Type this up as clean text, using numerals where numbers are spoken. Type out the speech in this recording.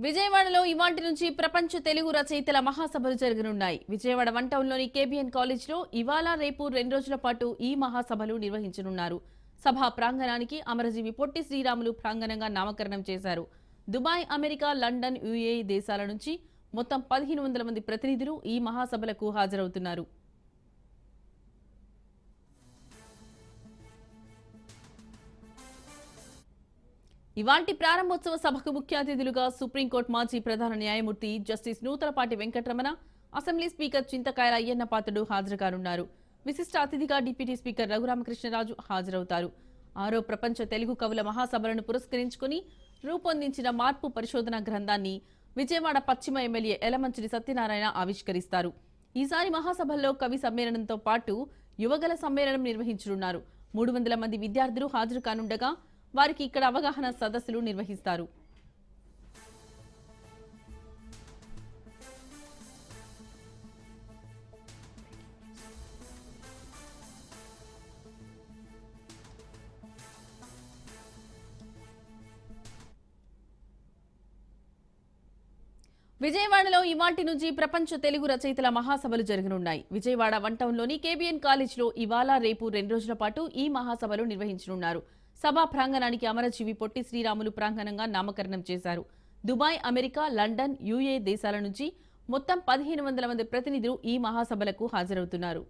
విజయవాడలో ఇవాంటి నుంచి ప్రపంచ తెలుగు రచయితల మహాసభలు జరగనున్నాయి. విజయవాడ వన్ టౌన్ లోని కేబిఎన్ కాలేజ్లో ఇవాళ రేపు 2 రోజుల పాటు ఈ మహాసభలు నిర్వహించనున్నారు. సభా ప్రాంగణానికి అమరజీవి పొట్టి శ్రీరాములు ప్రాంగణంగా నామకరణం చేశారు. దుబాయ్, అమెరికా, లండన్, యుఏఈ దేశాల నుంచి మొత్తం 1500 మంది ప్రతినిధులు ఈ మహాసభలకు హాజరవుతున్నారు. ఇవాంటి ప్రారంభోత్సవ సభకు ముఖ్య అతిథులుగా సుప్రీంకోర్టు మాజీ ప్రధాన న్యాయమూర్తి justice Nuthalapati Venkataramana, assembly speaker Chintakayala Ayyanna Patrudu హాజరుకానున్నారు. విశిష్ట అతిథిగా డిప్యూటీ స్పీకర్ రఘురామకృష్ణరాజు హాజరవుతారు. 6వ ప్రపంచ తెలుగు కవుల మహాసభలను పురస్కరించుకుని రూపొందించిన మార్పు పరిశోధన గ్రంథాన్ని విజయవాడ పశ్చిమ ఎమ్మెల్యే ఎలమంచిలి సత్యనారాయణ ఆవిష్కరిస్తారు. ఈసారి మహాసభల్లో కవి సమ్మేళనంతో పాటు యువగల సమ్మేళనం నిర్వహించనున్నారు. 300 మంది విద్యార్థులు హాజరు కానుండగా వారికి ఇక్కడ అవగాహన సదస్సులు నిర్వహిస్తారు. విజయవాడలో ఇవాల్టి నుంచి ప్రపంచ తెలుగు రచయితల మహాసభలు జరగనున్నాయి. విజయవాడ వన్ టౌన్ లోని కేబిఎన్ కాలేజ్లో ఇవాళ రేపు 2 రోజుల పాటు ఈ మహాసభలు నిర్వహించనున్నారు. సభా ప్రాంగణానికి అమరజీవి పొట్టి శ్రీరాములు ప్రాంగణంగా నామకరణం చేశారు. దుబాయ్, అమెరికా, లండన్, యుఏఈ దేశాల నుంచి మొత్తం 1500 మంది ప్రతినిధులు ఈ మహాసభలకు హాజరవుతున్నారు.